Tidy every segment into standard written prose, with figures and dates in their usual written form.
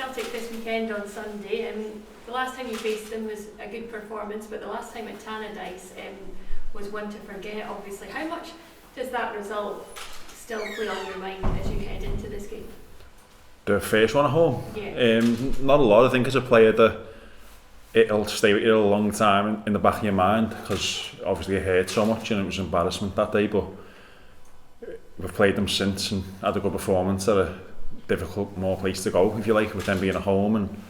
Celtic this weekend on Sunday. The last time you faced them was a good performance, but the last time at Tannadice was one to forget, obviously. How much does that result still play on your mind as you head into this game? The first one at home? Yeah. Not a lot. I think as a player that it'll stay with you a long time in the back of your mind, because obviously it hurt so much and it was embarrassment that day, but we've played them since and had a good performance at a difficult more place to go, if you like, with them being at home, and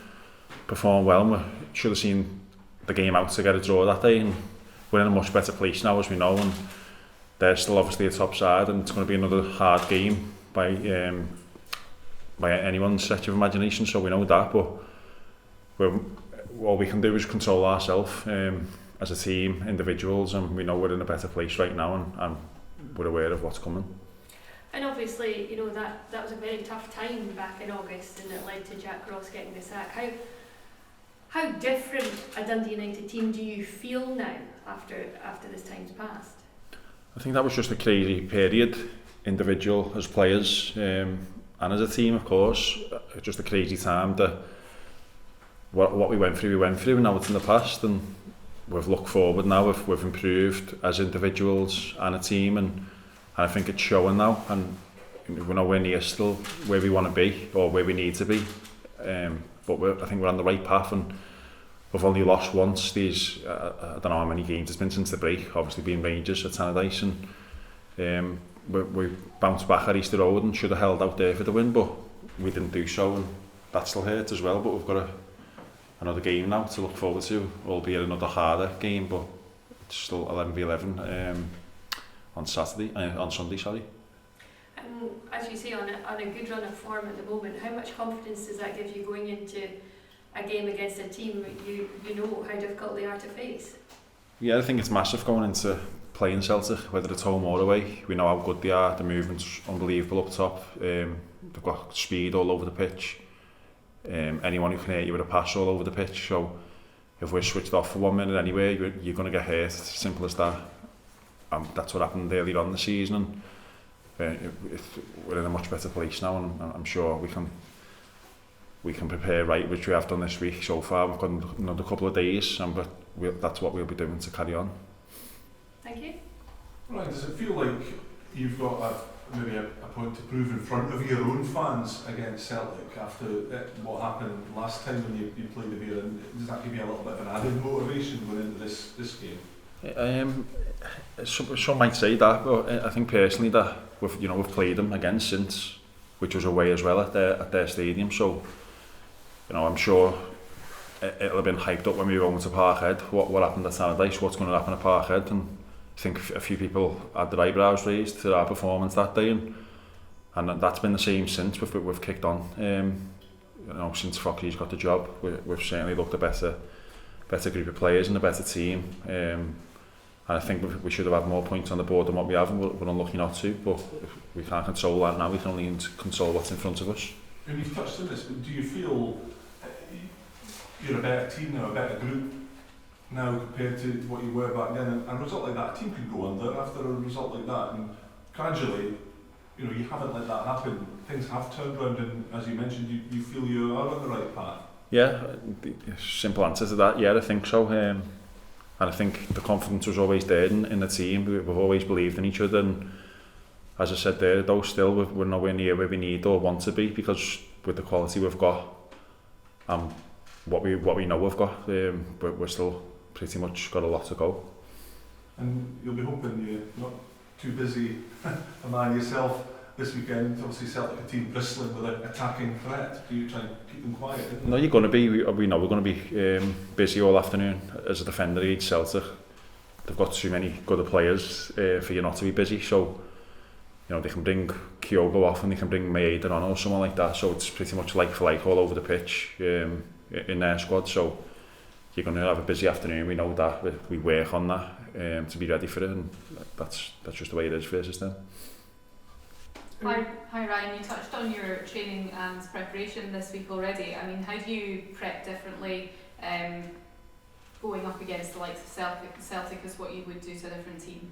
performed well. And we should have seen the game out to get a draw that day, and we're in a much better place now, as we know, and they're still obviously a top side, and it's going to be another hard game by anyone's stretch of imagination, so we know that, but all we can do is control ourselves as a team, individuals, and we know we're in a better place right now, and we're aware of what's coming. And obviously, you know, that was a very tough time back in August, and it led to Jack Ross getting the sack. How different a Dundee United team do you feel now after this time's passed? I think that was just a crazy period, individual as players, and as a team, of course. Just a crazy time that what we went through, and now it's in the past, and we've looked forward now. We've improved as individuals and a team, and I think it's showing now, and we're nowhere near still where we want to be or where we need to be, but I think we're on the right path, and we've only lost once these, I don't know how many games it's been since the break, obviously being Rangers at Tannadice, and we bounced back at Easter Road and should have held out there for the win, but we didn't do so, and that still hurt as well. But we've got another game now to look forward to, albeit another harder game, but it's still 11v11 on Sunday, sorry. As you say, on a good run of form at the moment, how much confidence does that give you going into a game against a team you know how difficult they are to face? Yeah, I think it's massive going into playing Celtic, whether it's home or away. We know how good they are, the movement's unbelievable up top, they've got speed all over the pitch, anyone who can hit you with a pass all over the pitch, so if we're switched off for 1 minute anyway, you're going to get hurt, simple as that. That's what happened earlier on in the season, and we're in a much better place now, and I'm sure we can prepare right, which we have done this week so far. We've got another couple of days, but that's what we'll be doing to carry on. Thank you. Right, does it feel like you've got maybe a point to prove in front of your own fans against Celtic after what happened last time when you played the beer? And does that give you a little bit of an added motivation going into this game? Some might say that, but I think personally that we've played them again since, which was away as well at their stadium. So I'm sure it'll have been hyped up when we were going to Parkhead. What happened at Tannadice? What's going to happen at Parkhead? And I think a few people had their eyebrows raised to our performance that day, and that's been the same since. We've kicked on. Since Foxy's got the job, we've certainly looked a better group of players and a better team. And I think we should have had more points on the board than what we have, and we're unlucky not to. But we can't control that now. We can only control what's in front of us. And you've touched on this, but do you feel you're a better team now, a better group now compared to what you were back then? And a result like that, a team can go under after a result like that, and gradually, you haven't let that happen. Things have turned around, and as you mentioned, you feel you are on the right path. Yeah, simple answer to that. Yeah, I think so. And I think the confidence was always there in the team. We've always believed in each other, and as I said there, though, still we're nowhere near where we need or want to be, because with the quality we've got, what we know we've got, we're still pretty much got a lot to go. And you'll be hoping you're not too busy a man yourself this weekend. Obviously Celtic, a team bristling with an attacking threat. Do you try and keep them quiet? No, you're going to be. We know we're going to be busy all afternoon as a defender against Celtic. They've got too many good players for you not to be busy. So they can bring Kyogo off and they can bring Maeda on or someone like that. So it's pretty much like for like all over the pitch in their squad. So you're going to have a busy afternoon. We know that. We work on that to be ready for it, and that's just the way it is versus them. Hi Ryan, you touched on your training and preparation this week already. I mean, how do you prep differently going up against the likes of Celtic as what you would do to a different team?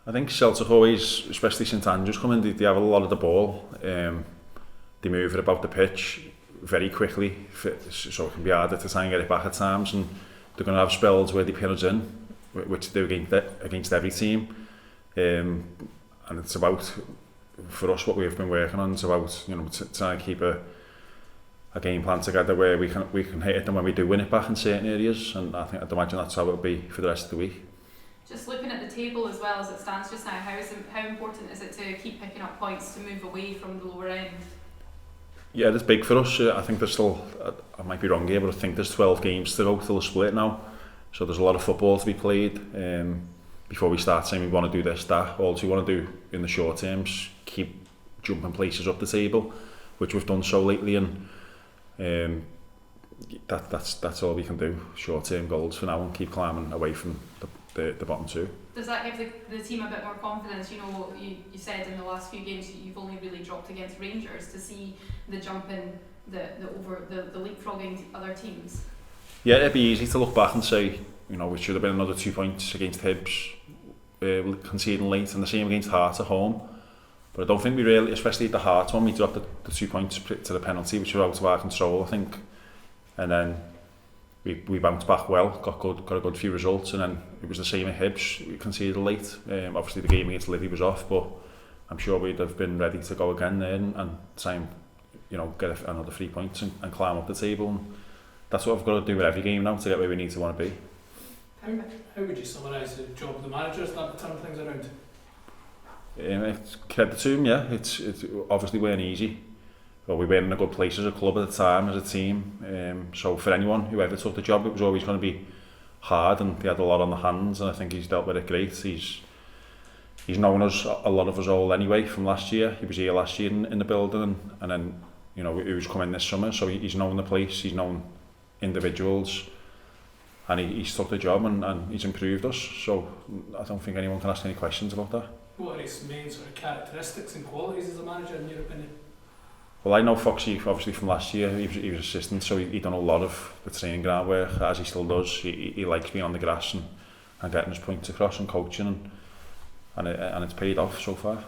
I think Celtic always, especially since Andrew's come in, they have a lot of the ball. They move it about the pitch. very quickly, so it can be harder to try and get it back at times, and they're going to have spells where they pin us in, which they do against every team. And it's about, for us, what we've been working on, it's about, you know, trying to keep a game plan together where we can hit it, and when we do win it back in certain areas, and I'd imagine that's how it'll be for the rest of the week. Just looking at the table as well as it stands just now, how important is it to keep picking up points to move away from the lower end? Yeah, it's big for us. I think there's still, I might be wrong here, but I think there's 12 games to go till the split now. So there's a lot of football to be played before we start saying we want to do this, that. All we want to do in the short terms, keep jumping places up the table, which we've done so lately, and that's all we can do. Short-term goals for now, and keep climbing away from the bottom two. Does that give the team a bit more confidence? You know, you said in the last few games you've only really dropped against Rangers, to see the jump in the leapfrogging other teams. Yeah, it'd be easy to look back and say, you know, we should have been another 2 points against Hibs, conceding late, and the same against Hearts at home. But I don't think we really, especially at the Hearts one, we dropped the 2 points to the penalty, which was out of our control, I think. And then we bounced back well, got a good few results, and then it was the same at Hibs. We conceded late. Obviously the game against Livy was off, but I'm sure we'd have been ready to go again there and try and, you know, get another 3 points and climb up the table. And that's what we've got to do with every game now to get where we need to want to be. How would you summarise the job of the manager starting to turn things around? It's credit to him, yeah. It's obviously weren't easy. Well, we weren't in a good place as a club at the time, as a team. So for anyone who ever took the job, it was always going to be hard, and he had a lot on the hands, and I think he's dealt with it great. He's known us, a lot of us all anyway, from last year. He was here last year in the building, and then, you know, he was coming this summer, so he's known the place, he's known individuals, and he's took the job and he's improved us. So I don't think anyone can ask any questions about that. What are his main sort of characteristics and qualities as a manager, in your opinion? Well, I know Foxy obviously from last year. He was assistant, so he done a lot of the training ground work, as he still does. He likes being on the grass and getting his points across and coaching, and it's paid off so far.